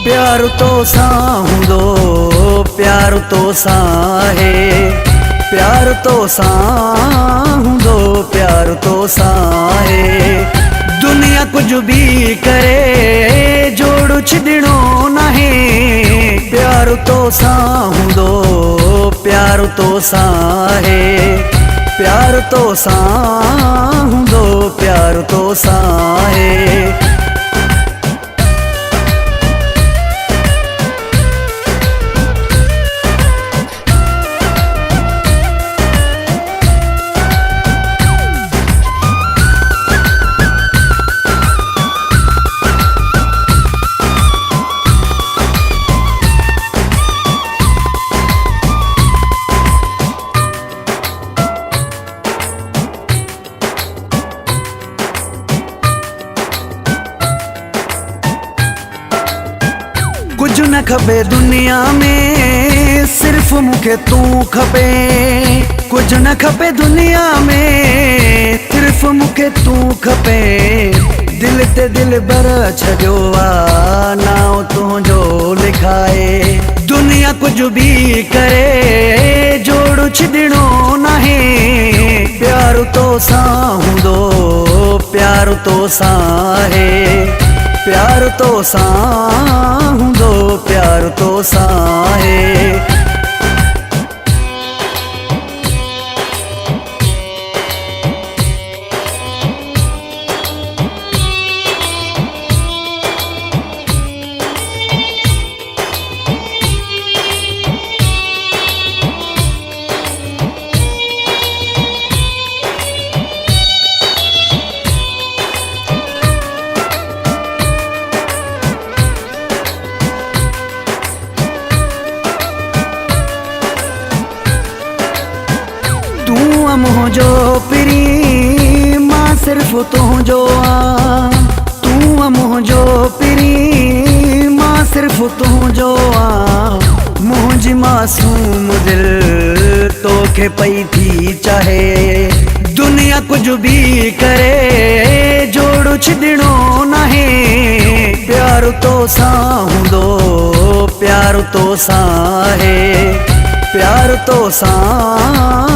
प्यार तो सां हूंदो, प्यार तो सां है, प्यार तो सां हूंदो, प्यार तो सां है। दुनिया कुछ भी करे जोड़ छॾणो नाहे, प्यार तो सां हूंदो, प्यार तो सां है, प्यार तो सां हूंदो, प्यार तो सां है। कुछ न खपे दुनिया में, सिर्फ मूंखे तू खपे। कुछ न खपे दुनिया में, सिर्फ मूंखे तू खपे। दिल ते दिल बर छॾियो आ, नाव तुंहिंजो लिखाए। दुनिया कुछ भी करे जोड़ छॾणो नाहे, प्यार तो सां हूंदो, प्यार तो सां है, प्यार तो सां हूंदो, प्यार तो सां है। तू मुंहिंजो पिरी, मां सिर्फ तुंहिंजो आ। तू मुंहिंजो पिरी, मां सिर्फ तुंहिंजो आ। मुंहिंजी मासूम दिल तोखे पई थी चाहे। दुनिया कुछ भी करे जोड़ छॾणो नाहे, प्यार तो सां हूंदो, प्यार तो सां है, प्यार तो सां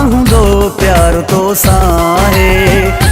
हूंदो, प्यार तो सां है।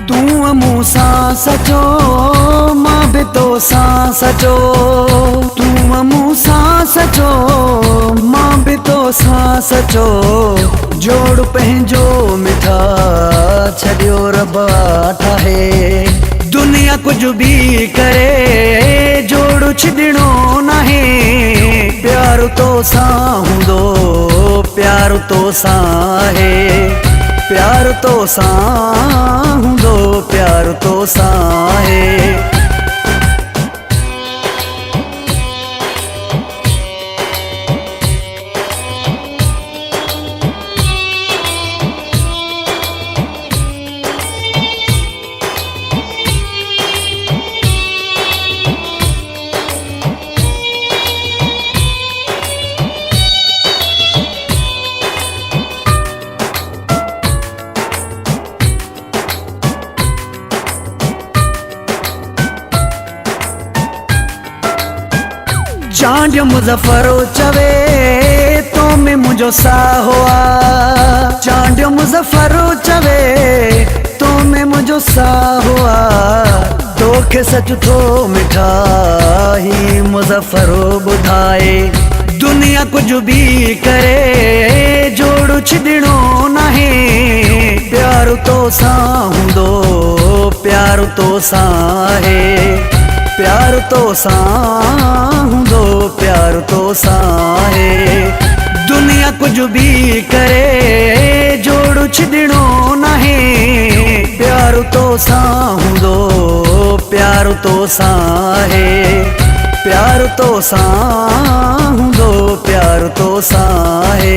तू मूं सां सचो, मां भी तो सां सचो। तू मूं सां सचो, मां भी तो सां सचो। जोड़ पंहिंजो मिठा छॾियो रब ठाहे। दुनिया कुछ भी करे जोड़ छॾणो नाहे, प्यार तो सां हूंदो, प्यार तो सां है, प्यार तो सां हूंदो, प्यार तो सां है। चांद मुज़फ़्फ़र चवे तो में मुझो साहो आ। चांद मुज़फ़्फ़र चवे तो में मुझो साहो आ। तोखे सच थो मिठा ही मुज़फ़्फ़र ॿुधाए। दुनिया कुछ भी करे जोड़ छॾणो नाहे, प्यार तो सां हूंदो, प्यार तो सां है, प्यार तो सां हूंदो, प्यार तो सां है। दुनिया कुछ भी करे जोड़ छॾणो नाहे, प्यार तो सां हूंदो, प्यार तो साहे प्यार तो सा हूंदो प्यार तो साहे